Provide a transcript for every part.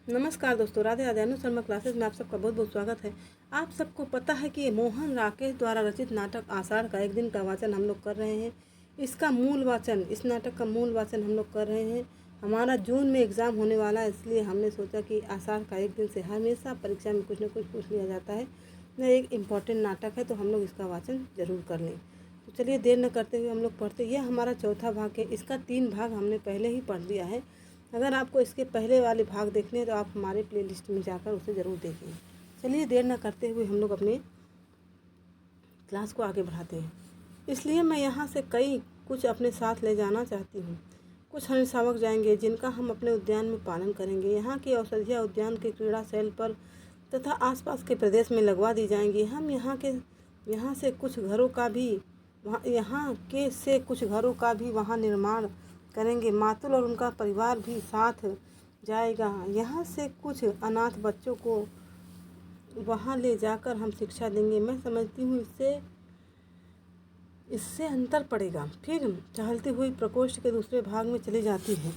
नमस्कार दोस्तों, राधे राधे। अनु शर्मा क्लासेस में आप सबका बहुत बहुत स्वागत है। आप सबको पता है कि मोहन राकेश द्वारा रचित नाटक आषाढ़ का एक दिन का वाचन हम लोग कर रहे हैं। इसका मूल वाचन, इस नाटक का मूल वाचन हम लोग कर रहे हैं। हमारा जून में एग्ज़ाम होने वाला है, इसलिए हमने सोचा कि आषाढ़ का एक दिन से हमेशा परीक्षा में कुछ न कुछ पूछ लिया जाता है। यह एक इम्पॉर्टेंट नाटक है, तो हम लोग इसका वाचन ज़रूर कर लें। तो चलिए देर न करते हुए हम लोग पढ़ते। यह हमारा चौथा भाग है। इसका 3 भाग हमने पहले ही पढ़ लिया है। अगर आपको इसके पहले वाले भाग देखने हैं तो आप हमारे प्लेलिस्ट में जाकर उसे ज़रूर देखें। चलिए देर न करते हुए हम लोग अपने क्लास को आगे बढ़ाते हैं। इसलिए मैं यहाँ से कुछ अपने साथ ले जाना चाहती हूँ। कुछ हमें शावक जाएंगे जिनका हम अपने उद्यान में पालन करेंगे। यहाँ की औषधियाँ उद्यान के क्रीड़ा शैल पर तथा आसपास के प्रदेश में लगवा दी जाएंगी। हम यहाँ से कुछ घरों का भी वहाँ निर्माण करेंगे। मातुल और उनका परिवार भी साथ जाएगा। यहाँ से कुछ अनाथ बच्चों को वहाँ ले जाकर हम शिक्षा देंगे। मैं समझती हूँ इससे अंतर पड़ेगा। फिर टहलती हुई प्रकोष्ठ के दूसरे भाग में चली जाती है।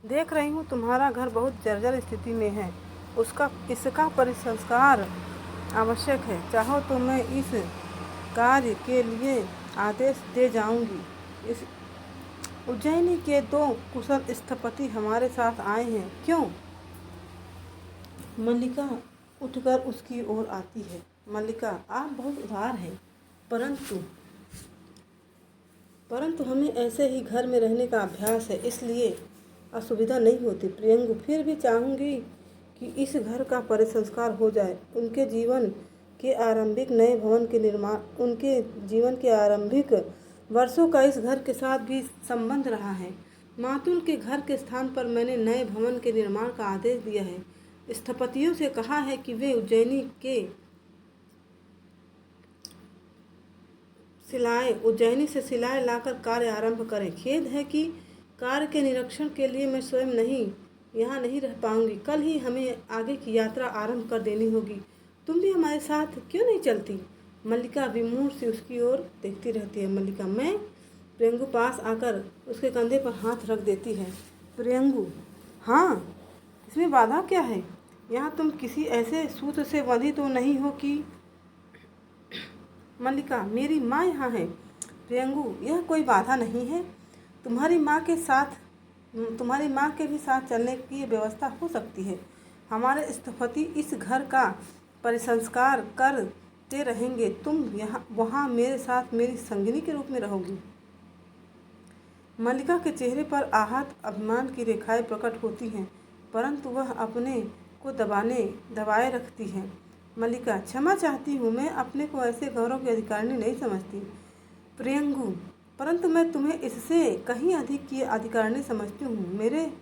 देख रही हूँ तुम्हारा घर बहुत जर्जर स्थिति में है। इसका परिसंस्कार आवश्यक है। चाहो तो मैं इस कार्य के लिए आदेश दे जाऊंगी। इस उज्जैनी के 2 कुशल स्थपति हमारे साथ आए हैं। क्यों? मल्लिका उठकर उसकी ओर आती है। मल्लिका, आप बहुत उदार हैं, परंतु हमें ऐसे ही घर में रहने का अभ्यास है, इसलिए असुविधा नहीं होती। प्रियंगु, फिर भी चाहूँगी कि इस घर का परिसंस्कार हो जाए। उनके जीवन के आरंभिक वर्षों का इस घर के साथ भी संबंध रहा है। मातुल के घर के स्थान पर मैंने नए भवन के निर्माण का आदेश दिया है। स्थपतियों से कहा है कि वे उज्जैनी से सिलाए लाकर कार्य आरंभ करें। खेद है कि कार्य के निरीक्षण के लिए मैं स्वयं यहाँ नहीं रह पाऊंगी। कल ही हमें आगे की यात्रा आरंभ कर देनी होगी। तुम भी हमारे साथ क्यों नहीं चलती? मल्लिका विमूढ़ से उसकी ओर देखती रहती है। मल्लिका, मैं? प्रियंगु पास आकर उसके कंधे पर हाथ रख देती है। प्रियंगु, हाँ, इसमें बाधा क्या है? यहाँ तुम किसी ऐसे सूत्र से बंधी तो नहीं हो कि? मल्लिका, मेरी माँ यहाँ है। प्रियंगु, यह कोई बाधा नहीं है। तुम्हारी माँ के भी साथ चलने की व्यवस्था हो सकती है। हमारे स्थपति इस घर का परिसंस्कार करते रहेंगे। तुम वहाँ मेरे साथ मेरी संगिनी के रूप में रहोगी। मल्लिका के चेहरे पर आहत अभिमान की रेखाएं प्रकट होती हैं, परंतु वह अपने को दबाए रखती है। मल्लिका, क्षमा चाहती हूँ, मैं अपने को ऐसे गौरव की अधिकारिणी नहीं समझती। प्रियंगु, परंतु मैं तुम्हें इससे कहीं अधिक की अधिकारिणी समझती हूँ। मेरे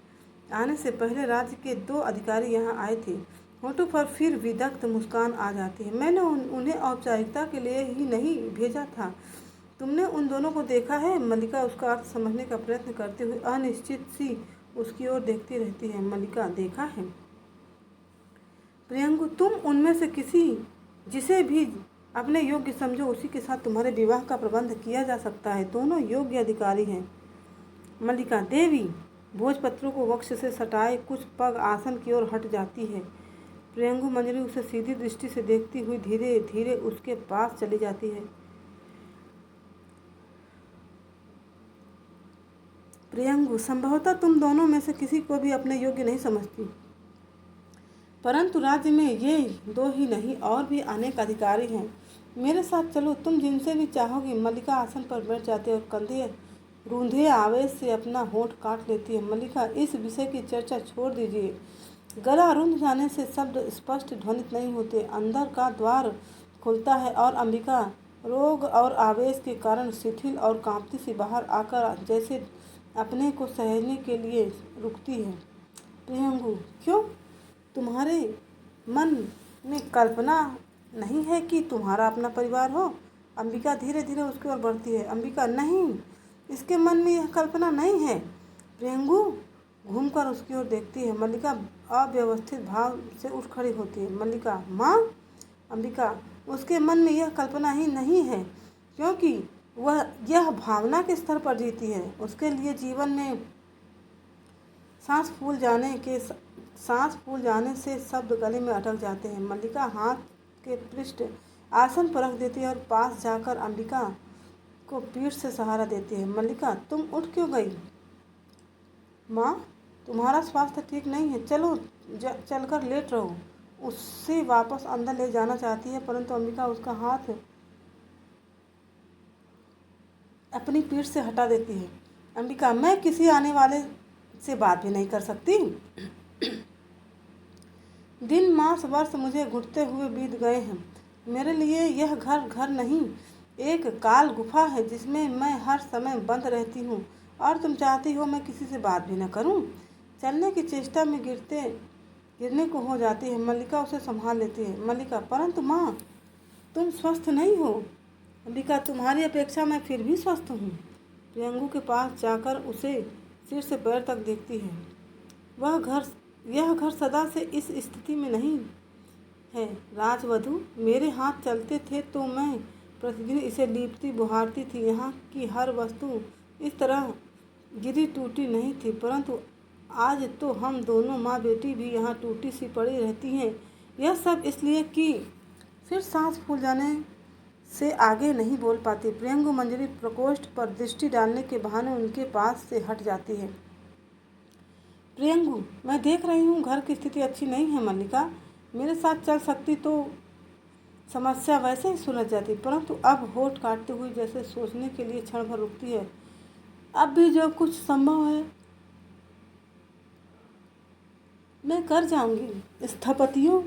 आने से पहले राज्य के 2 अधिकारी यहाँ आए थे। होठों पर फिर विदग्ध मुस्कान आ जाती है। मैंने उन्हें औपचारिकता के लिए ही नहीं भेजा था। तुमने उन दोनों को देखा है? मल्लिका उसका अर्थ समझने का प्रयत्न करते हुए अनिश्चित सी उसकी ओर देखती रहती है। मल्लिका, देखा है? प्रियंगु, तुम उनमें से जिसे भी अपने योग्य समझो, उसी के साथ तुम्हारे विवाह का प्रबंध किया जा सकता है। दोनों योग्य अधिकारी हैं। मल्लिका, देवी भोजपत्रों को वक्ष से सटाए कुछ पग आसन की ओर हट जाती है। प्रियंगु मंजरी उसे सीधी दृष्टि से देखती हुई धीरे धीरे उसके पास चली जाती है। प्रियंगु, संभवतः तुम दोनों में से किसी को भी अपने योग्य नहीं समझती, परंतु राज्य में ये 2 ही नहीं और भी अनेक अधिकारी हैं। मेरे साथ चलो, तुम जिनसे भी चाहोगी। मल्लिका आसन पर बैठ जाती है और कंधे रूंधे आवेश से अपना होंठ काट लेती है। मल्लिका, इस विषय की चर्चा छोड़ दीजिए। गला रुंध जाने से शब्द स्पष्ट ध्वनित नहीं होते। अंदर का द्वार खुलता है और अंबिका रोग और आवेश के कारण शिथिल और कांपती सी बाहर आकर जैसे अपने को सहने के लिए रुकती है। प्रियंगु, क्यों? तुम्हारे मन में कल्पना नहीं है कि तुम्हारा अपना परिवार हो? अंबिका धीरे धीरे उसकी ओर बढ़ती है। अंबिका, नहीं, इसके मन में यह कल्पना नहीं है। प्रियंगु घूमकर उसकी ओर देखती है। मल्लिका अव्यवस्थित भाव से उठ खड़ी होती है। मल्लिका, माँ? अंबिका, उसके मन में यह कल्पना ही नहीं है, क्योंकि वह यह भावना के स्तर पर जीती है। उसके लिए जीवन में सांस फूल जाने से शब्द गले में अटक जाते हैं। मल्लिका हाथ के पृष्ठ आसन पर रख देती है और पास जाकर अंबिका को पीठ से सहारा देती है। मल्लिका, तुम उठ क्यों गई? माँ, तुम्हारा स्वास्थ्य ठीक नहीं है, चलो चलकर लेट रहो। उससे वापस अंदर ले जाना चाहती है, परंतु अंबिका उसका हाथ अपनी पीठ से हटा देती है। अंबिका, मैं किसी आने वाले से बात भी नहीं कर सकती। दिन मास वर्ष मुझे घुटते हुए बीत गए हैं। मेरे लिए यह घर घर नहीं, एक काल गुफा है जिसमें मैं हर समय बंद रहती हूँ, और तुम चाहती हो मैं किसी से बात भी न करूँ। चलने की चेष्टा में गिरने को हो जाती है। मल्लिका उसे संभाल लेती है। मल्लिका, परंतु माँ, तुम स्वस्थ नहीं हो। अंबिका, तुम्हारी अपेक्षा मैं फिर भी स्वस्थ हूँ। प्रियंगु के पास जाकर उसे सिर से पैर तक देखती है। यह घर सदा से इस स्थिति में नहीं है राजवधु। मेरे हाथ चलते थे तो मैं प्रतिदिन इसे लीपती बुहारती थी। यहाँ की हर वस्तु इस तरह गिरी टूटी नहीं थी, परंतु आज तो हम दोनों माँ बेटी भी यहाँ टूटी सी पड़ी रहती हैं। यह सब इसलिए कि फिर सांस फूल जाने से आगे नहीं बोल पाती। प्रियंगु मंजरी प्रकोष्ठ पर दृष्टि डालने के बहाने उनके पास से हट जाती है। प्रियंगु, मैं देख रही हूँ घर की स्थिति अच्छी नहीं है। मल्लिका मेरे साथ चल सकती तो समस्या वैसे ही सुलझ जाती, परंतु अब होठ काटते हुए जैसे सोचने के लिए क्षण भर रुकती है। अब भी जो कुछ संभव है मैं कर जाऊंगी। स्थपतियों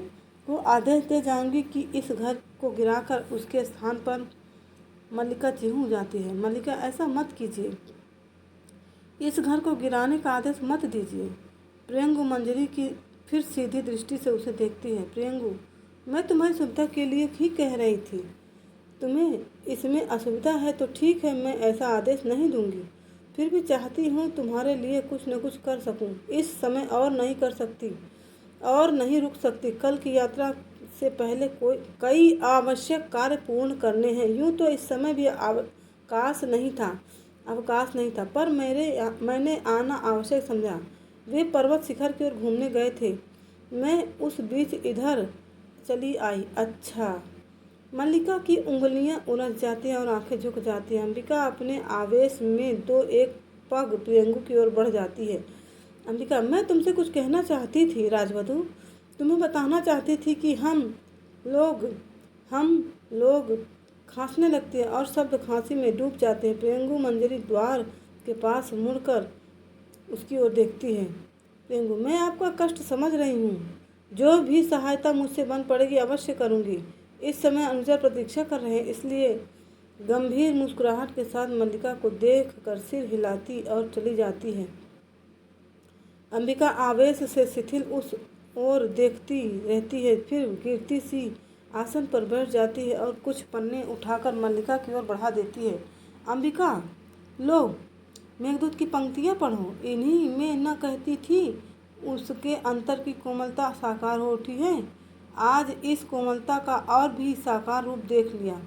को आदेश दे जाऊंगी कि इस घर को गिराकर उसके स्थान पर मल्लिका चिहू जाती है। मल्लिका, ऐसा मत कीजिए, इस घर को गिराने का आदेश मत दीजिए। प्रियंगु मंजरी की फिर सीधी दृष्टि से उसे देखती है। प्रियंगु, मैं तुम्हारी सुविधा के लिए ही कह रही थी। तुम्हें इसमें असुविधा है तो ठीक है, मैं ऐसा आदेश नहीं दूंगी। फिर भी चाहती हूँ तुम्हारे लिए कुछ न कुछ कर सकूँ। इस समय और नहीं कर सकती और नहीं रुक सकती। कल की यात्रा से पहले कई आवश्यक कार्य पूर्ण करने हैं। यूँ तो इस समय भी अवकाश नहीं था, पर मैंने आना आवश्यक समझा। वे पर्वत शिखर की ओर घूमने गए थे, मैं उस बीच इधर चली आई। अच्छा। मल्लिका की उंगलियां उलझ जाती हैं और आंखें झुक जाती हैं। अंबिका अपने आवेश में दो एक पग प्रियंगु की ओर बढ़ जाती है। अंबिका, मैं तुमसे कुछ कहना चाहती थी राजवधु। तुम्हें बताना चाहती थी कि हम लोग खांसने लगते हैं और शब्द खांसी में डूब जाते हैं। प्रियंगु मंजरी द्वार के पास मुड़कर उसकी ओर देखती है। प्रियंगु, मैं आपका कष्ट समझ रही हूँ। जो भी सहायता मुझसे बन पड़ेगी अवश्य करूँगी। इस समय अनुजा प्रतीक्षा कर रहे हैं, इसलिए गंभीर मुस्कुराहट के साथ मल्लिका को देख कर सिर हिलाती और चली जाती है। अंबिका आवेश से शिथिल उस ओर देखती रहती है, फिर गिरती सी आसन पर बैठ जाती है और कुछ पन्ने उठाकर मल्लिका की ओर बढ़ा देती है। अंबिका, लो मेघदूत की पंक्तियाँ पढ़ो। इन्हीं में न कहती थी उसके अंतर की कोमलता साकार हो उठी है। आज इस कोमलता का और भी साकार रूप देख लिया।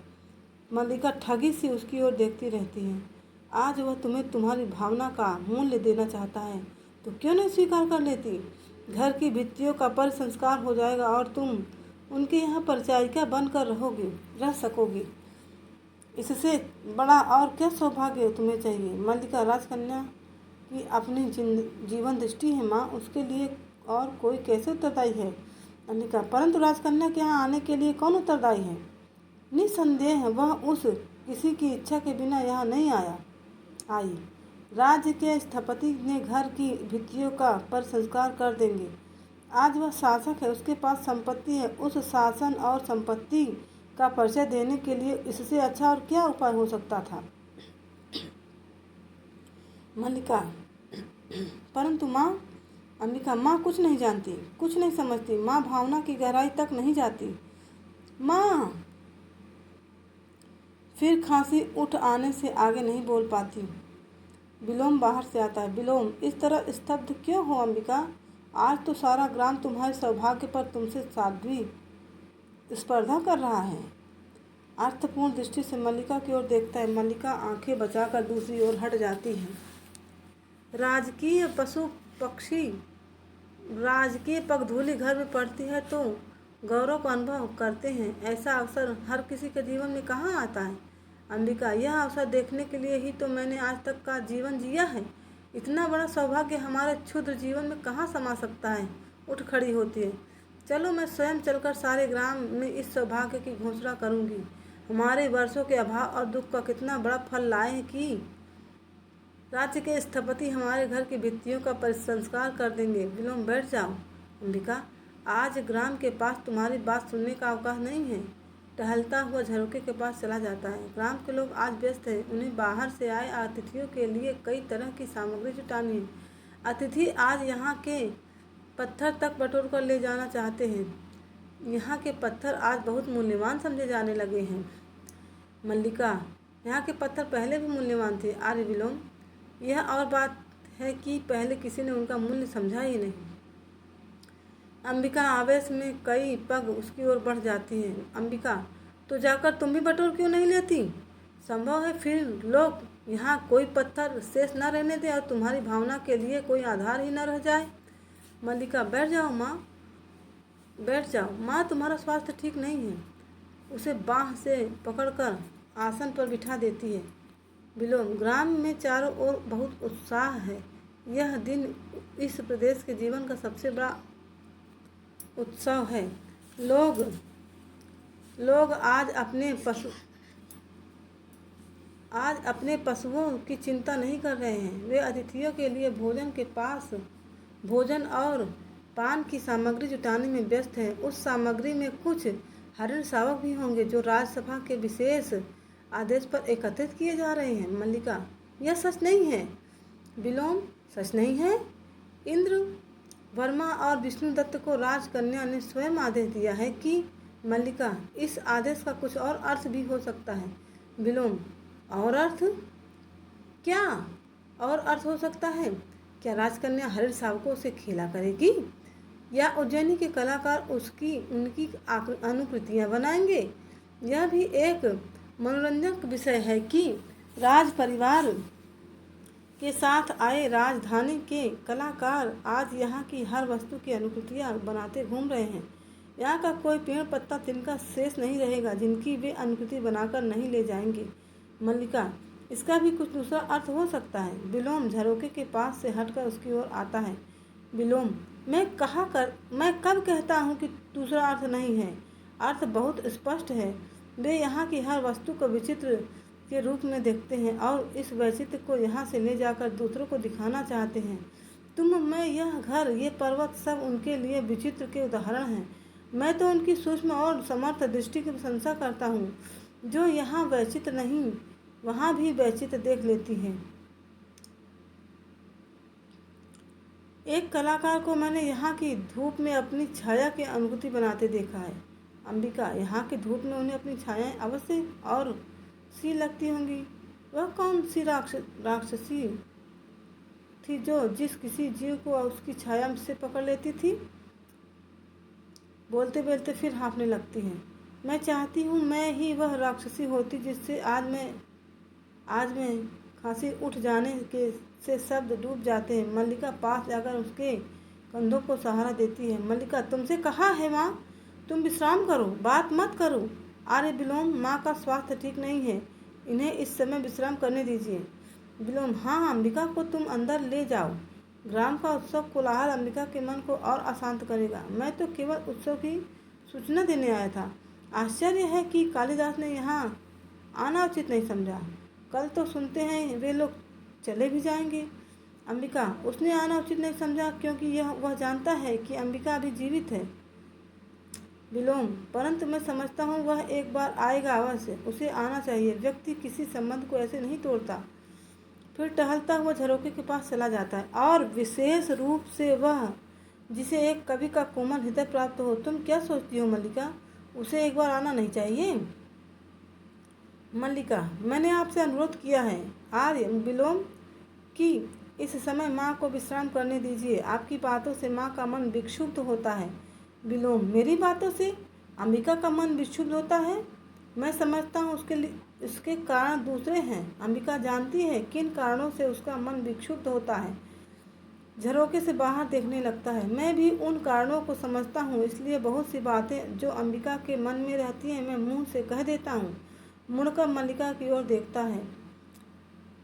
मल्लिका ठगी सी उसकी ओर देखती रहती है। आज वह तुम्हें तुम्हारी भावना का मूल्य देना चाहता है तो क्यों नहीं स्वीकार कर लेती। घर की भित्तियों का परिसंस्कार हो जाएगा और तुम उनके यहाँ परिचारिका बनकर रह सकोगी। इससे बड़ा और क्या सौभाग्य तुम्हें चाहिए। मल्लिका, राजकन्या की अपनी जीवन दृष्टि है माँ, उसके लिए और कोई कैसे उत्तरदायी है। अंबिका, परंतु राजकन्या के यहाँ आने के लिए कौन उत्तरदायी है। निसंदेह वह उस किसी की इच्छा के बिना यहाँ नहीं आई। राज्य के स्थपति ने घर की भित्तियों का पर संस्कार कर देंगे। आज वह शासक है, उसके पास संपत्ति है। उस शासन और संपत्ति का परिचय देने के लिए इससे अच्छा और क्या उपाय हो सकता था। मल्लिका, परंतु माँ। अंबिका, माँ कुछ नहीं जानती, कुछ नहीं समझती। माँ भावना की गहराई तक नहीं जाती। माँ। फिर खांसी उठ आने से आगे नहीं बोल पाती। विलोम बाहर से आता है। विलोम, इस तरह स्तब्ध क्यों हो अंबिका। आज तो सारा ग्राम तुम्हारे सौभाग्य पर तुमसे साध्वी स्पर्धा कर रहा है। अर्थपूर्ण दृष्टि से मल्लिका की ओर देखता है। मल्लिका आंखें बचाकर दूसरी ओर हट जाती है। राजकीय पशु पक्षी राजकीय पगधूलि घर में पड़ती है तो गौरव का अनुभव करते हैं। ऐसा अवसर हर किसी के जीवन में कहाँ आता है अंबिका। यह अवसर देखने के लिए ही तो मैंने आज तक का जीवन जिया है। इतना बड़ा सौभाग्य हमारे क्षुद्र जीवन में कहाँ समा सकता है। उठ खड़ी होती है। चलो मैं स्वयं चलकर सारे ग्राम में इस सौभाग्य की घोषणा करूँगी। हमारे वर्षों के अभाव और दुख का कितना बड़ा फल लाए हैं कि राज्य के स्थपति हमारे घर की भित्तियों का परिसंस्कार कर देंगे। विलोम बैठ जाओ अंबिका, आज ग्राम के पास तुम्हारी बात सुनने का अवकाश नहीं है। टहलता हुआ झरोके के पास चला जाता है। ग्राम के लोग आज व्यस्त हैं। उन्हें बाहर से आए अतिथियों के लिए कई तरह की सामग्री जुटानी है। अतिथि आज यहाँ के पत्थर तक बटोर कर ले जाना चाहते हैं। यहाँ के पत्थर आज बहुत मूल्यवान समझे जाने लगे हैं। मल्लिका, यहाँ के पत्थर पहले भी मूल्यवान थे आर्य विलोम। यह और बात है कि पहले किसी ने उनका मूल्य समझा ही नहीं। अंबिका आवेश में कई पग उसकी ओर बढ़ जाती है। अंबिका, तो जाकर तुम भी बटोर क्यों नहीं लेती? संभव है फिर लोग यहाँ कोई पत्थर शेष न रहने दें और तुम्हारी भावना के लिए कोई आधार ही न रह जाए। मल्लिका, बैठ जाओ माँ, बैठ जाओ माँ, तुम्हारा स्वास्थ्य ठीक नहीं है। उसे बाँह से पकड़कर आसन पर बिठा देती है। विलोम, ग्राम में चारों ओर बहुत उत्साह है। यह दिन इस प्रदेश के जीवन का सबसे बड़ा उत्सव है। लोग आज अपने पशुओं की चिंता नहीं कर रहे हैं। वे अतिथियों के लिए भोजन और पान की सामग्री जुटाने में व्यस्त हैं। उस सामग्री में कुछ हरिण शावक भी होंगे जो राज्यसभा के विशेष आदेश पर एकत्रित किए जा रहे हैं। मल्लिका, यह सच नहीं है। विलोम, सच नहीं है? इंद्र वर्मा और विष्णुदत्त को राजकन्या ने स्वयं आदेश दिया है कि मल्लिका, इस आदेश का कुछ और अर्थ भी हो सकता है। विलोम, और अर्थ? क्या और अर्थ हो सकता है? क्या राजकन्या हरिण शावकों से खेला करेगी या उज्जैनी के कलाकार उनकी अनुकृतियाँ बनाएंगे? यह भी एक मनोरंजक विषय है कि राज परिवार के साथ आए राजधानी के कलाकार आज यहाँ की हर वस्तु की अनुकृतियाँ बनाते घूम रहे हैं। यहाँ का कोई पेड़ पत्ता तिनका शेष नहीं रहेगा जिनकी वे अनुकृति बनाकर नहीं ले जाएंगे। मल्लिका, इसका भी कुछ दूसरा अर्थ हो सकता है। विलोम झरोके के पास से हटकर उसकी ओर आता है। विलोम, मैं कब कहता हूँ कि दूसरा अर्थ नहीं है? अर्थ बहुत स्पष्ट है। वे यहाँ की हर वस्तु को विचित्र के रूप में देखते हैं और इस वैचित्र को यहाँ से ले जाकर दूसरों को दिखाना चाहते हैं। मैं, यह घर, ये पर्वत सब उनके लिए विचित्र के उदाहरण हैं। मैं तो उनकी सूक्ष्म और समर्थ दृष्टि की प्रशंसा करता हूँ जो यहाँ वैचित्र नहीं वहाँ भी वैचित्र देख लेती है। एक कलाकार को मैंने यहाँ की धूप में अपनी छाया की अनुभूति बनाते देखा है। अंबिका, यहाँ की धूप में उन्हें अपनी छायाएं अवश्य और सी लगती होंगी। वह कौन सी राक्षसी थी जो किसी जीव को उसकी छाया से पकड़ लेती थी? बोलते बोलते फिर हाँफने लगती है। मैं चाहती हूँ मैं ही वह राक्षसी होती जिससे आज मैं खांसी उठ जाने के से शब्द डूब जाते हैं। मल्लिका पास जाकर उसके कंधों को सहारा देती है। मल्लिका, तुमसे कहा है माँ, तुम विश्राम करो, बात मत करो। आर्य विलोम, माँ का स्वास्थ्य ठीक नहीं है, इन्हें इस समय विश्राम करने दीजिए। विलोम, हाँ, अंबिका को तुम अंदर ले जाओ। ग्राम का उत्सव कोलाहल अंबिका के मन को और अशांत करेगा। मैं तो केवल उत्सव की सूचना देने आया था। आश्चर्य है कि कालिदास ने यहाँ आना उचित नहीं समझा। कल तो सुनते हैं वे लोग चले भी जाएंगे। अंबिका, उसने आना उचित नहीं समझा क्योंकि वह जानता है कि अंबिका अभी जीवित है। विलोम, परंतु मैं समझता हूँ वह एक बार आएगा अवश्य। उसे आना चाहिए। व्यक्ति किसी संबंध को ऐसे नहीं तोड़ता। फिर टहलता हुआ झरोके के पास चला जाता है और विशेष रूप से वह जिसे एक कवि का कोमल हृदय प्राप्त हो। तुम क्या सोचती हो मल्लिका, उसे एक बार आना नहीं चाहिए? मल्लिका, मैंने आपसे अनुरोध किया है आर्य विलोम कि इस समय माँ को विश्राम करने दीजिए। आपकी बातों से माँ का मन विक्षुब्ध होता है। विलोम, मेरी बातों से अंबिका का मन विक्षुब्ध होता है? मैं समझता हूँ उसके कारण दूसरे हैं। अंबिका जानती है किन कारणों से उसका मन विक्षुब्ध होता है। झरोके से बाहर देखने लगता है। मैं भी उन कारणों को समझता हूँ, इसलिए बहुत सी बातें जो अंबिका के मन में रहती हैं मैं मुंह से कह देता हूँ। मुड़कर मल्लिका की ओर देखता है।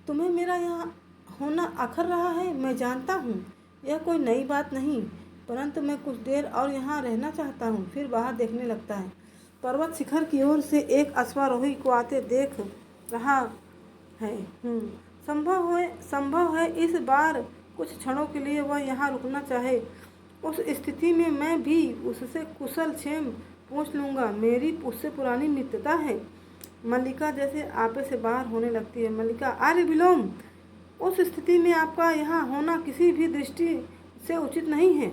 तुम्हें मेरा यहाँ होना अखर रहा है, मैं जानता हूँ। यह कोई नई बात नहीं, परंतु मैं कुछ देर और यहाँ रहना चाहता हूँ। फिर बाहर देखने लगता है। पर्वत शिखर की ओर से एक अश्वारोही को आते देख रहा है। संभव है इस बार कुछ क्षणों के लिए वह यहाँ रुकना चाहे। उस स्थिति में मैं भी उससे कुशल क्षेम पूछ लूँगा। मेरी उससे पुरानी मित्रता है। मल्लिका जैसे आपे से बाहर होने लगती है। मल्लिका, आर्य विलोम, उस स्थिति में आपका यहाँ होना किसी भी दृष्टि से उचित नहीं है।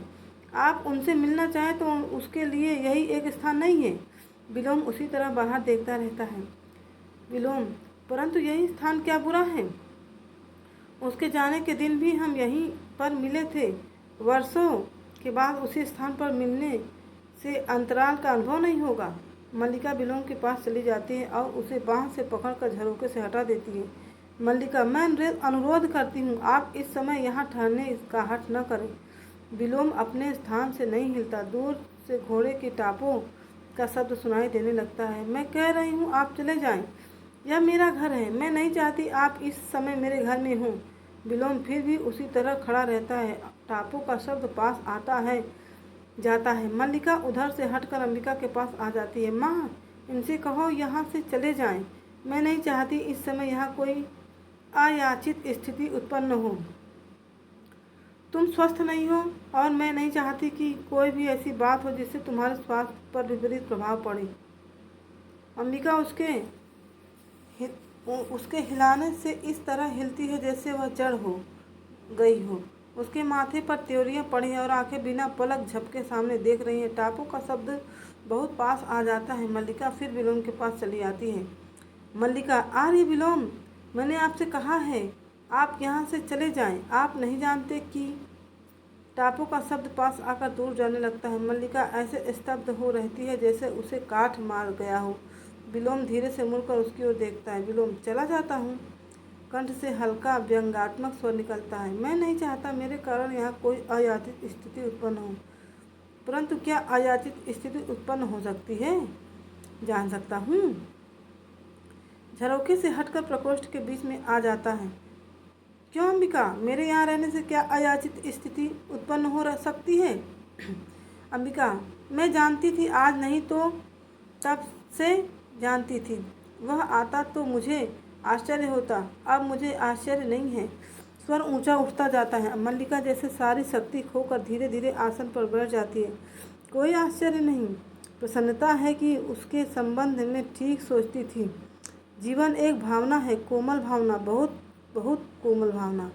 आप उनसे मिलना चाहें तो उसके लिए यही एक स्थान नहीं है। विलोम उसी तरह बाहर देखता रहता है। विलोम, परंतु यही स्थान क्या बुरा है? उसके जाने के दिन भी हम यहीं पर मिले थे। वर्षों के बाद उसी स्थान पर मिलने से अंतराल का अनुभव नहीं होगा। मल्लिका विलोम के पास चली जाती है और उसे बाँह से पकड़कर झरोके से हटा देती है। मल्लिका, मैं अनुरोध करती हूँ, आप इस समय यहाँ ठहरने का हठ न करें। विलोम अपने स्थान से नहीं हिलता। दूर से घोड़े के टापों का शब्द सुनाई देने लगता है। मैं कह रही हूँ आप चले जाएं। यह मेरा घर है। मैं नहीं चाहती आप इस समय मेरे घर में हों। विलोम फिर भी उसी तरह खड़ा रहता है। टापों का शब्द पास आता है जाता है। मल्लिका उधर से हटकर अंबिका के पास आ जाती है। माँ, इनसे कहो यहाँ से चले जाएं। मैं नहीं चाहती इस समय यहाँ कोई अयाचित स्थिति उत्पन्न हो। तुम स्वस्थ नहीं हो और मैं नहीं चाहती कि कोई भी ऐसी बात हो जिससे तुम्हारे स्वास्थ्य पर विपरीत प्रभाव पड़े। अंबिका उसके हिलाने से इस तरह हिलती है जैसे वह जड़ हो गई हो। उसके माथे पर त्योरियां पड़ी हैं और आंखें बिना पलक झपके सामने देख रही हैं। टापों का शब्द बहुत पास आ जाता है। मल्लिका फिर विलोम के पास चली आती है। मल्लिका, आर्य विलोम, मैंने आपसे कहा है आप यहाँ से चले जाएं। आप नहीं जानते कि टापों का शब्द पास आकर दूर जाने लगता है। मल्लिका ऐसे स्तब्ध हो रहती है जैसे उसे काठ मार गया हो। विलोम धीरे से मुड़कर उसकी ओर देखता है। विलोम, चला जाता हूँ। कंठ से हल्का व्यंग्यात्मक स्वर निकलता है। मैं नहीं चाहता मेरे कारण यहाँ कोई अयाचित स्थिति उत्पन्न हो। परंतु क्या अयाचित स्थिति उत्पन्न हो सकती है? जान सकता हूँ। झरोखे से हटकर प्रकोष्ठ के बीच में आ जाता है। क्यों अंबिका, मेरे यहाँ रहने से क्या अयाचित स्थिति उत्पन्न हो सकती है? अंबिका, मैं जानती थी, आज नहीं तो तब से जानती थी। वह आता तो मुझे आश्चर्य होता, अब मुझे आश्चर्य नहीं है। स्वर ऊंचा उठता जाता है। मल्लिका जैसे सारी शक्ति खोकर धीरे धीरे आसन पर बैठ जाती है। कोई आश्चर्य नहीं, प्रसन्नता है कि उसके संबंध में ठीक सोचती थी। जीवन एक भावना है, कोमल भावना, बहुत बहुत कोमल भावना।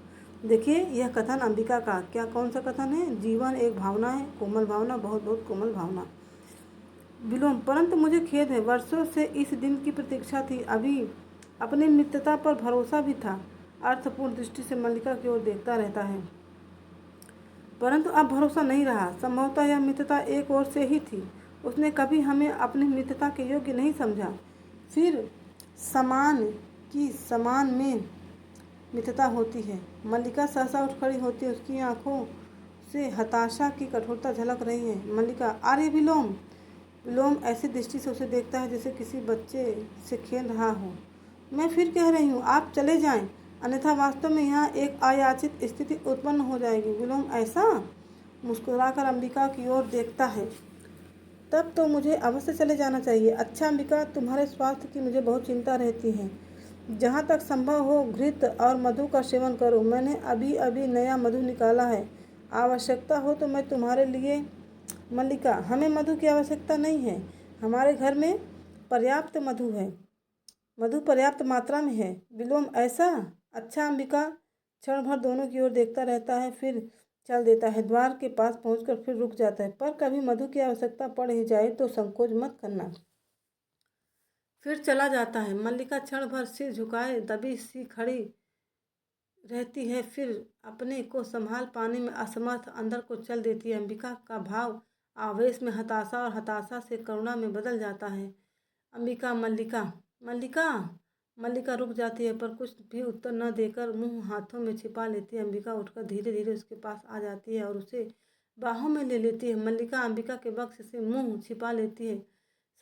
देखिए यह कथन अंबिका का क्या कौन सा कथन है? जीवन एक भावना है, कोमल भावना, बहुत बहुत कोमल भावना। विलोम, परंतु मुझे खेद है, वर्षों से इस दिन की प्रतीक्षा थी। अभी अपनी मित्रता पर भरोसा भी था। अर्थपूर्ण दृष्टि से मल्लिका की ओर देखता रहता है। परंतु अब भरोसा नहीं रहा। संभवतः यह मित्रता एक ओर से ही थी। उसने कभी हमें अपनी मित्रता के योग्य नहीं समझा। फिर समान की समान में मित्रता होती है। मल्लिका सहसा उठ खड़ी होती है। उसकी आंखों से हताशा की कठोरता झलक रही है। मल्लिका, आर्य विलोम। विलोम ऐसी दृष्टि से उसे देखता है जैसे किसी बच्चे से खेल रहा हो। मैं फिर कह रही हूँ आप चले जाएं, अन्यथा वास्तव में यहाँ एक अयाचित स्थिति उत्पन्न हो जाएगी। विलोम ऐसा मुस्कुराकर अंबिका की ओर देखता है। तब तो मुझे अवश्य चले जाना चाहिए। अच्छा अंबिका, तुम्हारे स्वास्थ्य की मुझे बहुत चिंता रहती है। जहाँ तक संभव हो घृत और मधु का सेवन करो। मैंने अभी अभी नया मधु निकाला है। आवश्यकता हो तो मैं तुम्हारे लिए। मल्लिका, हमें मधु की आवश्यकता नहीं है। हमारे घर में पर्याप्त मधु है। मधु पर्याप्त मात्रा में है। विलोम ऐसा? अच्छा। अंबिका क्षण भर दोनों की ओर देखता रहता है, फिर चल देता है। द्वार के पास पहुंचकर फिर रुक जाता है। पर कभी मधु की आवश्यकता पड़ ही जाए तो संकोच मत करना। फिर चला जाता है। मल्लिका क्षण भर सिर झुकाए दबी सी खड़ी रहती है, फिर अपने को संभाल पाने में असमर्थ अंदर को चल देती है। अंबिका का भाव आवेश में हताशा और हताशा से करुणा में बदल जाता है। अंबिका, मल्लिका, मल्लिका, मल्लिका रुक जाती है, पर कुछ भी उत्तर न देकर मुंह हाथों में छिपा लेती है। अंबिका उठकर धीरे धीरे उसके पास आ जाती है और उसे बाहों में ले लेती है। मल्लिका अंबिका के बक्स से मुंह छिपा लेती है।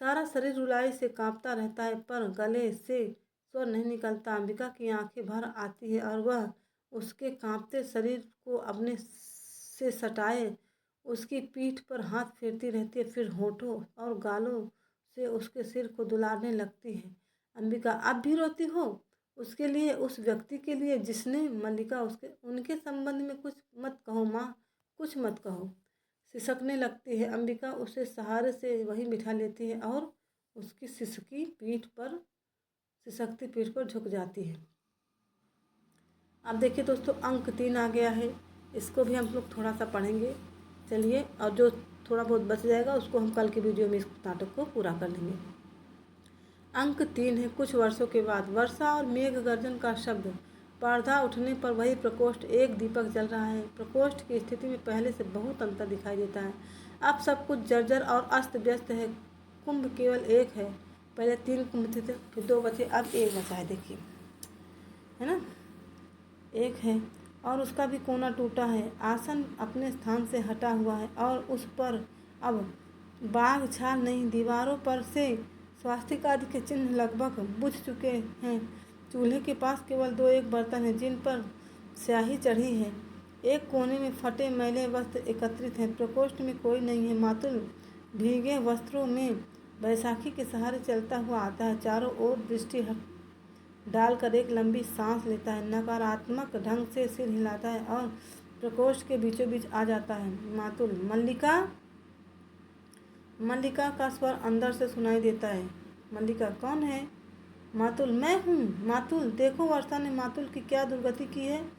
सारा शरीर रुलाई से कांपता रहता है, पर गले से स्वर नहीं निकलता। अंबिका की आंखें भर आती है और वह उसके कांपते शरीर को अपने से सटाए उसकी पीठ पर हाथ फेरती रहती है, फिर होठों और गालों से उसके सिर को दुलारने लगती है। अंबिका, अब भी रोती हो? उसके लिए, उस व्यक्ति के लिए जिसने मल्लिका उसके उनके संबंध में कुछ मत कहो माँ, कुछ मत कहो। सिसकने लगती है अंबिका। उसे सहारे से वही बिठा लेती है और उसकी सिसकती पीठ पर झुक जाती है। अब देखिए दोस्तों, अंक 3 आ गया है। इसको भी हम लोग थोड़ा सा पढ़ेंगे। चलिए, और जो थोड़ा बहुत बच जाएगा उसको हम कल के वीडियो में इस नाटक को पूरा कर लेंगे। अंक 3 है। कुछ वर्षों के बाद वर्षा और मेघ गर्जन का शब्द। पर्दा उठने पर वही प्रकोष्ठ, एक दीपक जल रहा है। प्रकोष्ठ की स्थिति में पहले से बहुत अंतर दिखाई देता है। अब सब कुछ जर्जर और अस्त व्यस्त है। कुंभ केवल एक है। पहले 3 कुंभ थे, फिर 2 बचे, अब 1 बचा है। देखिए, है ना, 1 है और उसका भी कोना टूटा है। आसन अपने स्थान से हटा हुआ है और उस पर अब बाघ छाल नहीं। दीवारों पर से स्वास्तिक आदि के चिन्ह लगभग बुझ चुके हैं। चूल्हे के पास केवल 2-1 बर्तन हैं जिन पर स्याही चढ़ी है। एक कोने में फटे मैले वस्त्र एकत्रित हैं। प्रकोष्ठ में कोई नहीं है। मातुल भीगे वस्त्रों में बैसाखी के सहारे चलता हुआ आता है। चारों ओर दृष्टि डालकर एक लंबी सांस लेता है। नकारात्मक ढंग से सिर हिलाता है और प्रकोष्ठ के बीचों बीच आ जाता है। मातुल, मल्लिका। मल्लिका का स्वर अंदर से सुनाई देता है। मल्लिका, कौन है? मातुल, मैं हूँ। मातुल, देखो वर्षा ने मातुल की क्या दुर्गति की है।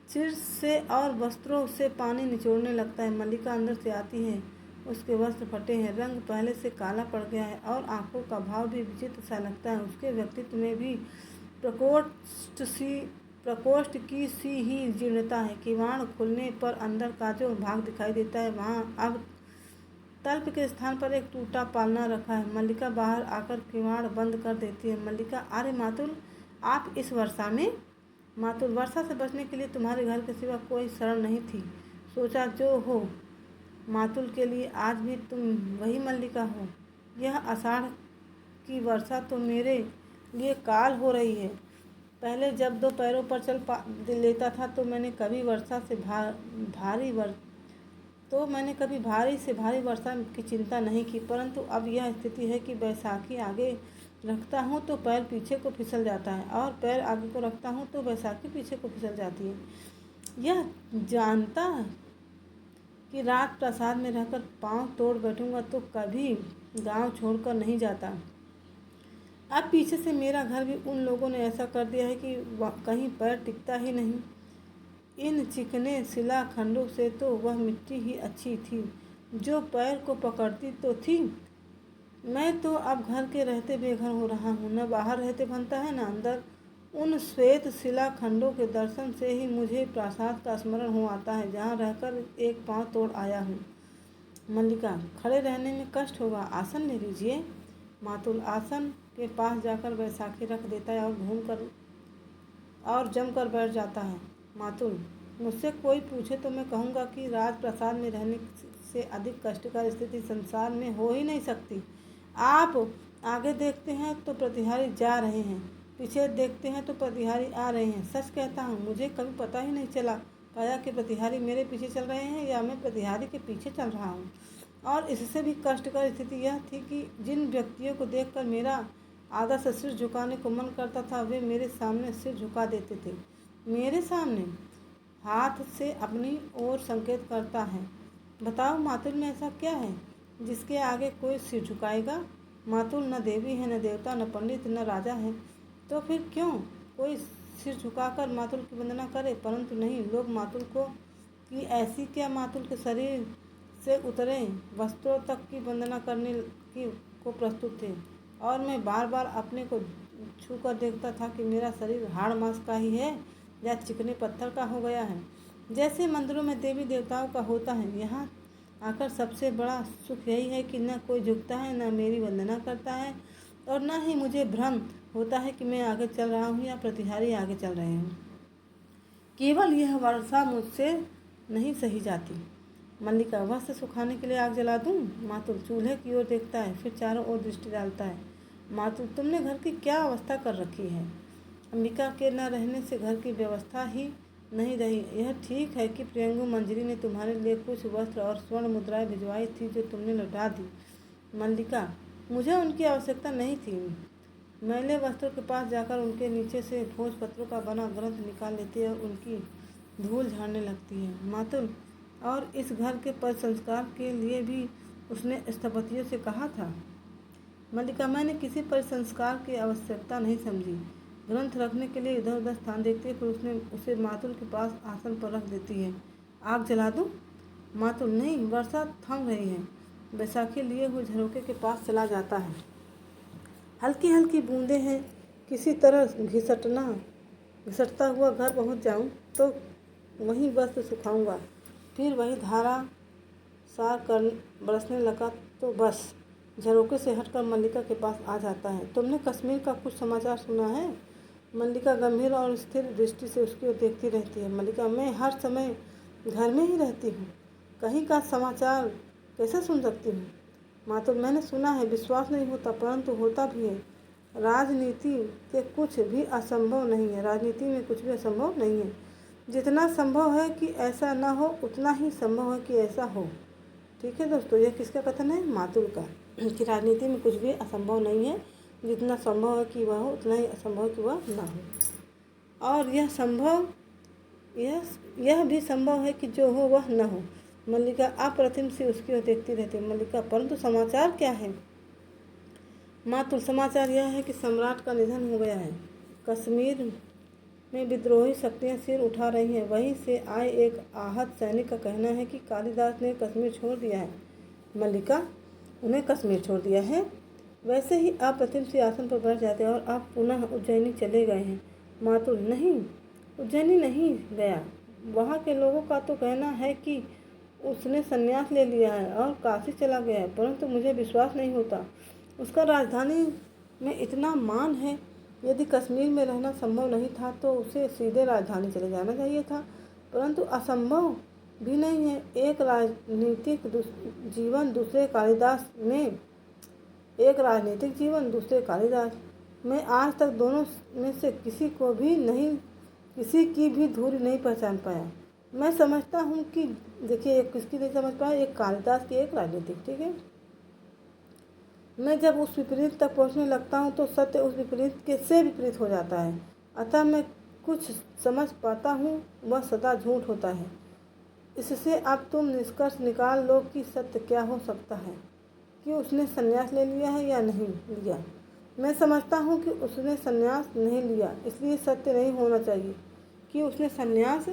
सिर से और वस्त्रों से पानी निचोड़ने लगता है। मल्लिका अंदर से आती है। उसके वस्त्र फटे हैं, रंग पहले से काला पड़ गया है और आंखों का भाव भी विचित्र सा लगता है। उसके व्यक्तित्व में भी प्रकोष्ठ की सी ही जीर्णता है। किवाड़ खुलने पर अंदर का जो भाग दिखाई देता है, वहाँ अब तल्प के स्थान पर एक टूटा पालना रखा है। मल्लिका बाहर आकर किवाड़ बंद कर देती है। मल्लिका, अरे मातुल, आप इस वर्षा में? मातुल, वर्षा से बचने के लिए तुम्हारे घर के सिवा कोई शरण नहीं थी। सोचा जो हो। मातुल के लिए आज भी तुम वही मल्लिका हो। यह आषाढ़ की वर्षा तो मेरे लिए काल हो रही है। पहले जब 2 पैरों पर चल लेता था तो मैंने कभी भारी से भारी वर्षा की चिंता नहीं की, परंतु अब यह स्थिति है कि बैसाखी आगे रखता हूँ तो पैर पीछे को फिसल जाता है और पैर आगे को रखता हूँ तो बैसाखी पीछे को फिसल जाती है। यह जानता कि रात प्रसाद में रहकर पाँव तोड़ बैठूंगा तो कभी गांव छोड़कर नहीं जाता। अब पीछे से मेरा घर भी उन लोगों ने ऐसा कर दिया है कि कहीं पैर टिकता ही नहीं। इन चिकने शिला खंडों से तो वह मिट्टी ही अच्छी थी जो पैर को पकड़ती तो थी। मैं तो अब घर के रहते बेघर हो रहा हूँ, न बाहर रहते बनता है न अंदर। उन श्वेत शिला खंडों के दर्शन से ही मुझे प्रासाद का स्मरण हो आता है जहाँ रहकर एक पाँव तोड़ आया हूँ। मल्लिका, खड़े रहने में कष्ट होगा, आसन ले लीजिए। मातुल आसन के पास जाकर बैसाखी रख देता है और जमकर बैठ जाता है। मातुल, मुझसे कोई पूछे तो मैं कहूँगा कि राजप्रसाद में रहने से अधिक कष्टकर स्थिति संसार में हो ही नहीं सकती। आप आगे देखते हैं तो प्रतिहारी जा रहे हैं, पीछे देखते हैं तो प्रतिहारी आ रहे हैं। सच कहता हूँ, मुझे कभी पता ही नहीं चला पाया कि प्रतिहारी मेरे पीछे चल रहे हैं या मैं प्रतिहारी के पीछे चल रहा हूँ। और इससे भी कष्टकर स्थिति यह थी कि जिन व्यक्तियों को देखकर मेरा आदर से सिर झुकाने को मन करता था वे मेरे सामने सिर झुका देते थे। मेरे सामने हाथ से अपनी ओर संकेत करता है। बताओ मातुल, में ऐसा क्या है जिसके आगे कोई सिर झुकाएगा? मातुल, न देवी है, न देवता, न पंडित, न राजा है, तो फिर क्यों कोई सिर झुकाकर मातुल की वंदना करे? परंतु नहीं, लोग मातुल को कि ऐसी क्या मातुल के शरीर से उतरे वस्त्रों तक की वंदना करने को प्रस्तुत थे। और मैं बार बार अपने को छूकर देखता था कि मेरा शरीर हाड़ मांस का ही है या चिकने पत्थर का हो गया है, जैसे मंदिरों में देवी देवताओं का होता है। यहाँ आकर सबसे बड़ा सुख यही है कि न कोई झुकता है, न मेरी वंदना करता है, और न ही मुझे भ्रम होता है कि मैं आगे चल रहा हूँ या प्रतिहारी आगे चल रहे हैं। केवल यह वर्षा मुझसे नहीं सही जाती। मल्लिका, वस्त्र सुखाने के लिए आग जला दूं? मातुल चूल्हे की ओर देखता है, फिर चारों ओर दृष्टि डालता है। मातुल, तुमने घर की क्या अवस्था कर रखी है? अंबिका के न रहने से घर की व्यवस्था ही नहीं रही। यह ठीक है कि प्रियंगु मंजरी ने तुम्हारे लिए कुछ वस्त्र और स्वर्ण मुद्राएं भिजवाई थी जो तुमने लौटा दी। मल्लिका, मुझे उनकी आवश्यकता नहीं थी। मैले वस्त्रों के पास जाकर उनके नीचे से भोजपत्रों का बना ग्रंथ निकाल लेती है और उनकी धूल झाड़ने लगती है। मातुल, और इस घर के परिसंस्कार के लिए भी उसने स्थपतियों से कहा था। मल्लिका, मैंने किसी परिसंस्कार की आवश्यकता नहीं समझी। ग्रंथ रखने के लिए इधर उधर स्थान देखती है, फिर उसने उसे मातुल के पास आसन पर रख देती है। आग जला दूं? मातुल, नहीं, वर्षा थम रही है। बैसाखी लिए हुए झरोके के पास चला जाता है। हल्की हल्की बूंदें हैं। किसी तरह घिसटता हुआ घर पहुंच जाऊं तो वहीं वस्त्र सुखाऊंगा, फिर वही धारा सार कर बरसने लगा तो बस। झरोके से हटकर मल्लिका के पास आ जाता है। तुमने कश्मीर का कुछ समाचार सुना है? मल्लिका गंभीर और स्थिर दृष्टि से उसकी ओर देखती रहती है। मल्लिका, मैं हर समय घर में ही रहती हूँ, कहीं का समाचार कैसे सुन सकती हूँ? मातुल, मैंने सुना है, विश्वास नहीं होता परंतु होता भी है। राजनीति के कुछ भी असंभव नहीं है। राजनीति में कुछ भी असंभव नहीं है। जितना संभव है कि ऐसा न हो उतना ही संभव है कि ऐसा हो। ठीक है दोस्तों, यह किसका कथन है? मातुल का, कि राजनीति में कुछ भी असंभव नहीं है। जितना संभव है कि वह हो उतना ही असंभव कि वह ना हो। और यह भी संभव है कि जो हो वह न हो। मल्लिका अप्रतिम सी उसकी ओर देखती रहती है। मल्लिका, परंतु समाचार क्या है? मातुल, समाचार यह है कि सम्राट का निधन हो गया है। कश्मीर में विद्रोही शक्तियां सिर उठा रही हैं। वहीं से आए एक आहत सैनिक का कहना है कि कालिदास ने कश्मीर छोड़ दिया है। मल्लिका, उन्हें कश्मीर छोड़ दिया है? वैसे ही अप्रतिम सिंहासन पर बैठ जाते हैं और आप पुनः उज्जैनी चले गए हैं। मातुल, नहीं, उज्जैनी नहीं गया। वहाँ के लोगों का तो कहना है कि उसने संन्यास ले लिया है और काशी चला गया है, परंतु मुझे विश्वास नहीं होता। उसका राजधानी में इतना मान है। यदि कश्मीर में रहना संभव नहीं था तो उसे सीधे राजधानी चले जाना चाहिए था, परंतु असंभव भी नहीं है। एक राजनीतिक जीवन दूसरे कालिदास मैं आज तक दोनों में से किसी की भी धूरी नहीं पहचान पाया। मैं समझता हूँ कि देखिए, एक किसकी नहीं समझ पाया, एक कालिदास की, एक राजनीतिक। ठीक है, मैं जब उस विपरीत तक पहुँचने लगता हूँ तो सत्य उस विपरीत के से विपरीत हो जाता है। अतः मैं कुछ समझ पाता हूँ वह सदा झूठ होता है। इससे अब तुम निष्कर्ष निकाल लो कि सत्य क्या हो सकता है, कि उसने संन्यास ले लिया है या नहीं लिया। मैं समझता हूँ कि उसने संन्यास नहीं लिया, इसलिए सत्य नहीं होना चाहिए कि उसने संन्यास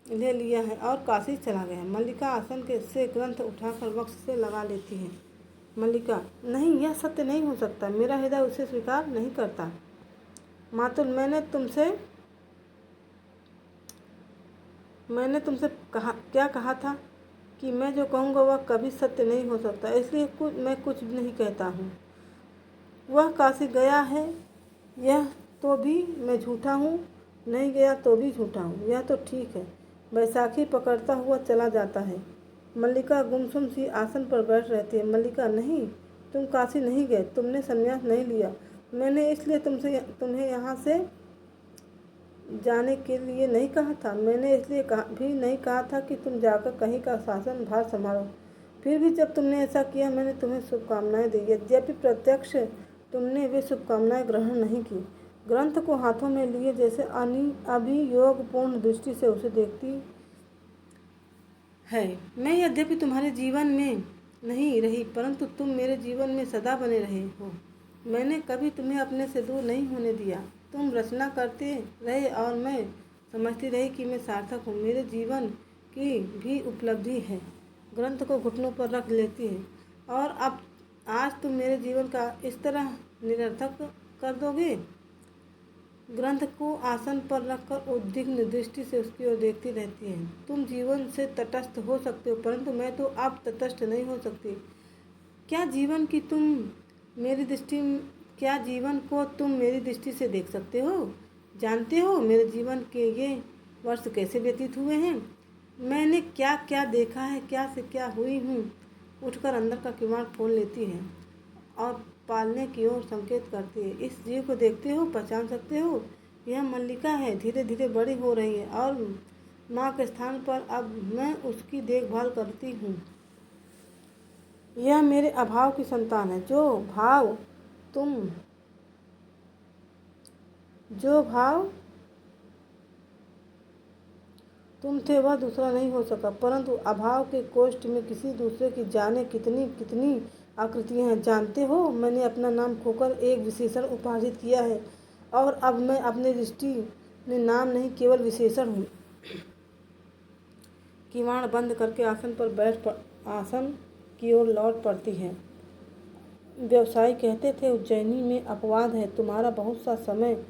ले लिया है और काशी चला गया। मल्लिका आसन के से ग्रंथ उठाकर वक्ष से लगा लेती है। मल्लिका, नहीं, यह सत्य नहीं हो सकता। मेरा हृदय उसे स्वीकार नहीं करता। मातुल, मैंने तुमसे क्या कहा था कि मैं जो कहूँगा वह कभी सत्य नहीं हो सकता, इसलिए मैं कुछ भी नहीं कहता हूँ। वह काशी गया है, यह तो भी मैं झूठा हूँ, नहीं गया तो भी झूठा हूँ, यह तो ठीक है। बैसाखी पकड़ता हुआ चला जाता है। मल्लिका गुमसुम सी आसन पर बैठ रहती है। मल्लिका, नहीं, तुम काशी नहीं गए, तुमने संन्यास नहीं लिया। मैंने इसलिए तुम्हें यहाँ से जाने के लिए नहीं कहा था। मैंने इसलिए भी नहीं कहा था कि तुम जाकर कहीं का शासन भार संभालो। फिर भी जब तुमने ऐसा किया मैंने तुम्हें शुभकामनाएं दी, यद्यपि प्रत्यक्ष तुमने वे शुभकामनाएं ग्रहण नहीं की। ग्रंथ को हाथों में लिए जैसे अभियोगपूर्ण दृष्टि से उसे देखती है। मैं यद्यपि तुम्हारे जीवन में नहीं रही, परंतु तुम मेरे जीवन में सदा बने रहे हो। मैंने कभी तुम्हें अपने से दूर नहीं होने दिया। तुम रचना करते रहे और मैं समझती रही कि मैं सार्थक हूँ। मेरे जीवन की भी उपलब्धि है। ग्रंथ को घुटनों पर रख लेती है। और अब आज तुम मेरे जीवन का इस तरह निरर्थक कर दोगे? ग्रंथ को आसन पर रखकर उद्विग्न दृष्टि से उसकी ओर देखती रहती है। तुम जीवन से तटस्थ हो सकते हो, परंतु मैं तो अब तटस्थ नहीं हो सकती। क्या जीवन की तुम मेरी दृष्टि क्या जीवन को तुम मेरी दृष्टि से देख सकते हो? जानते हो मेरे जीवन के ये वर्ष कैसे व्यतीत हुए हैं? मैंने क्या क्या देखा है, क्या से क्या हुई हूँ। उठकर अंदर का किवाड़ खोल लेती है और पालने की ओर संकेत करती है। इस जीव को देखते हो, पहचान सकते हो? यह मल्लिका है, धीरे धीरे बड़ी हो रही है और माँ के स्थान पर अब मैं उसकी देखभाल करती हूँ। यह मेरे अभाव की संतान है। जो भाव तुम थे वह दूसरा नहीं हो सका, परंतु अभाव के कोष्ठ में किसी दूसरे की जाने कितनी कितनी आकृतियाँ हैं। जानते हो मैंने अपना नाम खोकर एक विशेषण उपार्जित किया है और अब मैं अपने दृष्टि में नाम नहीं केवल विशेषण हूँ। किवाड़ बंद करके आसन की ओर लौट पड़ती है। व्यवसायी कहते थे उज्जैनी में अपवाद है, तुम्हारा बहुत सा समय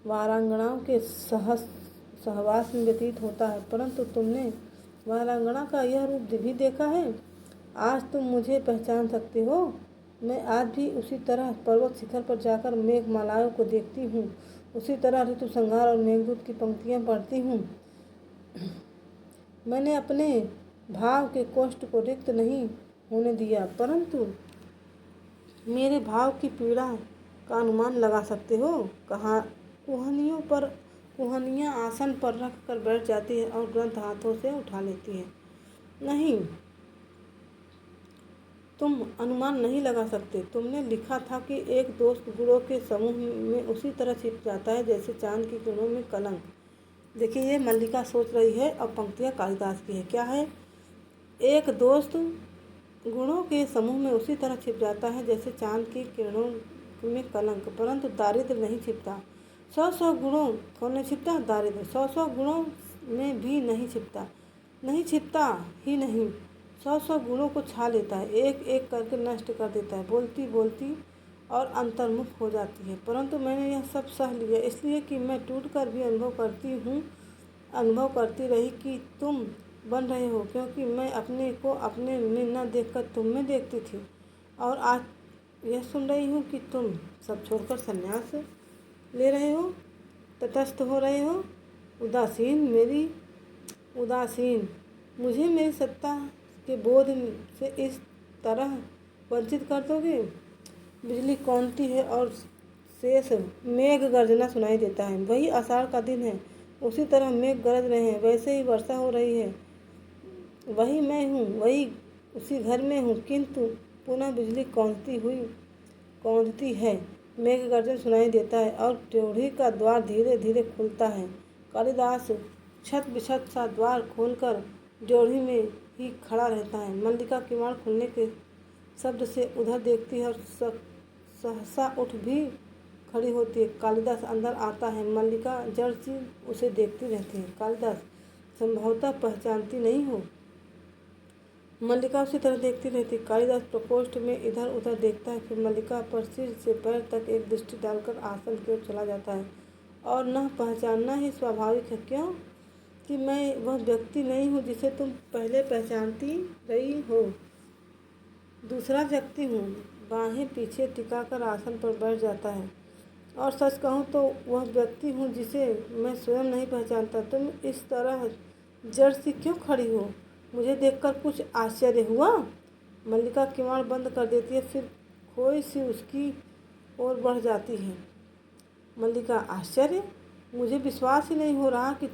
वारांगनाओं के सहवास में व्यतीत होता है, परंतु तुमने वारांगना का यह रूप भी देखा है। आज तुम मुझे पहचान सकते हो। मैं आज भी उसी तरह पर्वत शिखर पर जाकर मेघमालाओं को देखती हूँ, उसी तरह ऋतु संहार और मेघदूत की पंक्तियाँ पढ़ती हूँ। मैंने अपने भाव के कोष्ठ को रिक्त नहीं होने दिया, परंतु मेरे भाव की पीड़ा का अनुमान लगा सकते हो। कहाँ कुहनियाँ आसन पर रख कर बैठ जाती है और ग्रंथ हाथों से उठा लेती है। नहीं, तुम अनुमान नहीं लगा सकते। तुमने लिखा था कि एक दोस्त गुणों के समूह में उसी तरह छिप जाता है जैसे चांद की किरणों में कलंक। देखिए, ये मल्लिका सोच रही है और पंक्तियाँ कालिदास की है। क्या है? एक दोस्त गुणों के समूह में उसी तरह छिप जाता है जैसे चांद की किरणों में कलंक, परंतु दारिद्र्य नहीं छिपता। 100 गुणों कौन नहीं छिपता? दारिद्र्य 100 गुणों में भी नहीं छिपता ही नहीं। 100 गुणों को छा लेता है, एक एक करके नष्ट कर देता है। बोलती बोलती और अंतर्मुख हो जाती है। परंतु मैंने यह सब सह लिया इसलिए कि मैं टूट कर भी अनुभव करती रही कि तुम बन रहे हो, क्योंकि मैं अपने को अपने में न देखकर तुम में देखती थी। और आज यह सुन रही हूँ कि तुम सब छोड़कर संन्यास ले रहे हो, तटस्थ हो रहे हो, उदासीन मुझे मेरी सत्ता के बोध से इस तरह वंचित कर दोगे। बिजली कौनती है और शेष मेघ गर्जना सुनाई देता है। वही आषाढ़ का दिन है, उसी तरह मेघ गरज रहे हैं, वैसे ही वर्षा हो रही है। वही मैं हूँ, वही उसी घर में हूँ, किंतु पुनः बिजली कौंधती है, मेघ गर्जन सुनाई देता है और ड्योढ़ी का द्वार धीरे धीरे खुलता है। कालिदास छत बिछत सा द्वार खोलकर ड्योढ़ी में ही खड़ा रहता है। मल्लिका किवाड़ खुलने के शब्द से उधर देखती है और सहसा उठ भी खड़ी होती है। कालिदास अंदर आता है। मल्लिका जड़ सी उसे देखती रहती है। कालिदास संभवतः पहचानती नहीं हो। मल्लिका उसी तरह देखती रहती। कालिदास प्रकोष्ठ में इधर उधर देखता है, फिर मल्लिका पर सिर से पैर तक एक दृष्टि डालकर आसन की ओर चला जाता है। और न पहचानना ही स्वाभाविक है, क्यों कि मैं वह व्यक्ति नहीं हूँ जिसे तुम पहले पहचानती रही हो। दूसरा व्यक्ति हूँ। बाहें पीछे टिकाकर आसन पर बैठ जाता है। और सच कहूँ तो वह व्यक्ति हूँ जिसे मैं स्वयं नहीं पहचानता। तुम इस तरह जड़ सी क्यों खड़ी हो? मुझे देखकर कुछ आश्चर्य हुआ? मल्लिका किवाड़ बंद कर देती है, फिर खोई सी उसकी ओर बढ़ जाती है। मल्लिका, आश्चर्य? मुझे विश्वास ही नहीं हो रहा कि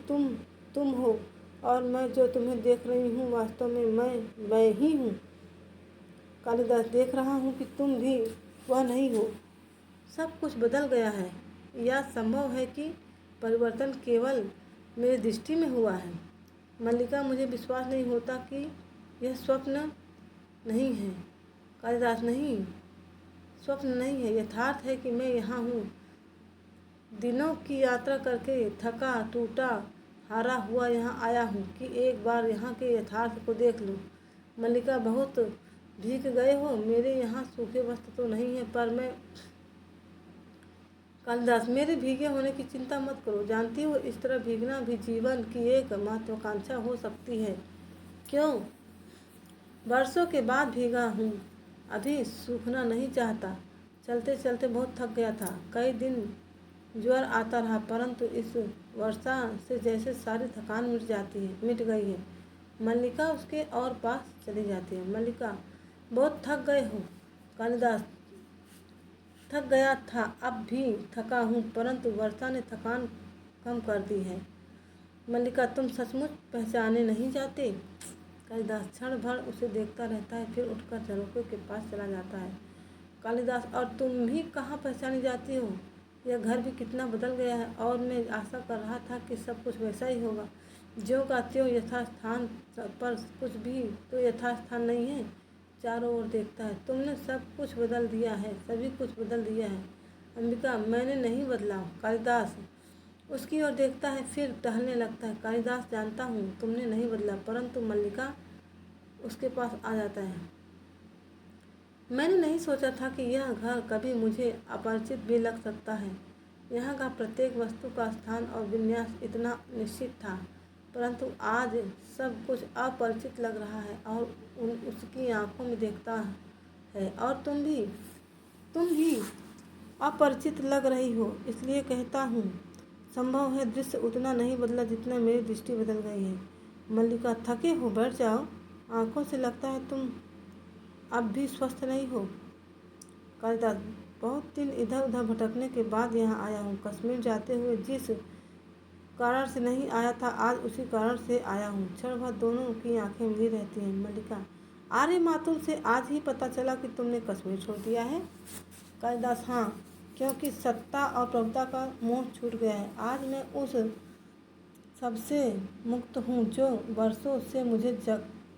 तुम हो, और मैं जो तुम्हें देख रही हूँ वास्तव में मैं ही हूँ। कालिदास, देख रहा हूँ कि तुम भी वह नहीं हो। सब कुछ बदल गया है। यह संभव है कि परिवर्तन केवल मेरी दृष्टि में हुआ है। मल्लिका, मुझे विश्वास नहीं होता कि यह स्वप्न नहीं है। कालिदास, नहीं, स्वप्न नहीं है, यथार्थ है कि मैं यहाँ हूँ। दिनों की यात्रा करके थका टूटा हारा हुआ यहाँ आया हूँ कि एक बार यहाँ के यथार्थ को देख लूँ। मल्लिका, बहुत भीग गए हो। मेरे यहाँ सूखे वस्त्र तो नहीं है, पर मैं कालिदास, मेरे भीगे होने की चिंता मत करो। जानती हो, इस तरह भीगना भी जीवन की एक महत्वाकांक्षा हो सकती है। क्यों? वर्षों के बाद भीगा हूँ, अभी सूखना नहीं चाहता। चलते चलते बहुत थक गया था। कई दिन ज्वर आता रहा, परंतु इस वर्षा से जैसे सारी थकान मिट गई है। मल्लिका उसके और पास चली जाती है। मल्लिका, बहुत थक गए हो? कालिदास, थक गया था, अब भी थका हूँ, परंतु वर्षा ने थकान कम कर दी है। मल्लिका, तुम सचमुच पहचाने नहीं जाते? कालिदास क्षण भर उसे देखता रहता है, फिर उठकर झरोखे के पास चला जाता है। कालिदास, और तुम भी कहाँ पहचानी जाती हो? यह घर भी कितना बदल गया है, और मैं आशा कर रहा था कि सब कुछ वैसा ही होगा, ज्यों का त्यों यथास्थान, पर कुछ भी तो यथास्थान नहीं है। चारों ओर देखता है, तुमने सब कुछ बदल दिया है, सभी कुछ बदल दिया है। अंबिका, मैंने नहीं बदला। कालिदास उसकी ओर देखता है, फिर टहलने लगता है। कालिदास, जानता हूँ तुमने नहीं बदला, परंतु मल्लिका उसके पास आ जाता है। मैंने नहीं सोचा था कि यह घर कभी मुझे अपरिचित भी लग सकता है। यहाँ का प्रत्येक वस्तु का स्थान और विन्यास इतना निश्चित था, परंतु आज सब कुछ अपरिचित लग रहा है और उसकी आंखों में देखता है। और तुम भी अपरिचित लग रही हो, इसलिए कहता हूँ, संभव है दृश्य उतना नहीं बदला जितना मेरी दृष्टि बदल गई है। मल्लिका, थके हो, बैठ जाओ, आंखों से लगता है तुम अब भी स्वस्थ नहीं हो। कालिदास, बहुत दिन इधर उधर भटकने के बाद यहाँ आया हूँ। कश्मीर जाते हुए जिस कारण से नहीं आया था, आज उसी कारण से आया हूँ। क्षण भर दोनों की आंखें मिली रहती हैं। मल्लिका, आर्य मातुल से आज ही पता चला कि तुमने कश्मीर छोड़ दिया है? कालिदास, हाँ, क्योंकि सत्ता और प्रभुता का मोह छूट गया है। आज मैं उस सबसे मुक्त हूँ जो वर्षों से मुझे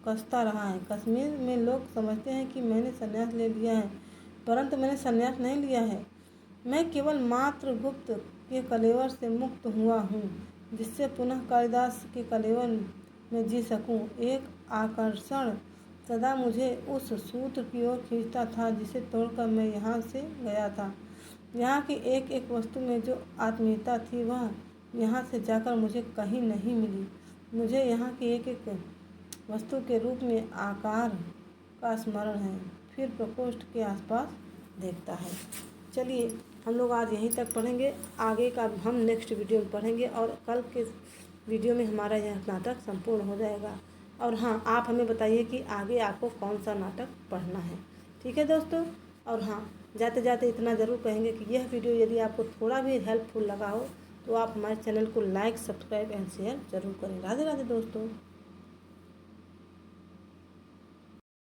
कसता रहा है। कश्मीर में लोग समझते हैं कि मैंने संन्यास ले लिया है, परंतु मैंने संन्यास नहीं लिया है। मैं केवल मात्र गुप्त के कलेवर से मुक्त हुआ हूँ, जिससे पुनः कालिदास के कलेवर में जी सकूँ। एक आकर्षण सदा मुझे उस सूत्र की ओर खींचता था जिसे तोड़कर मैं यहाँ से गया था। यहाँ की एक एक वस्तु में जो आत्मीयता थी, वह यहाँ से जाकर मुझे कहीं नहीं मिली। मुझे यहाँ की एक एक वस्तु के रूप में आकार का स्मरण है। फिर प्रकोष्ठ के आसपास देखता है। चलिए, हम लोग आज यहीं तक पढ़ेंगे, आगे का हम नेक्स्ट वीडियो में पढ़ेंगे और कल के वीडियो में हमारा यह नाटक संपूर्ण हो जाएगा। और हाँ, आप हमें बताइए कि आगे आपको कौन सा नाटक पढ़ना है। ठीक है दोस्तों? और हाँ, जाते जाते इतना ज़रूर कहेंगे कि यह वीडियो यदि आपको थोड़ा भी हेल्पफुल लगा हो तो आप हमारे चैनल को लाइक, सब्सक्राइब एंड शेयर ज़रूर करें। राधे राधे दोस्तों।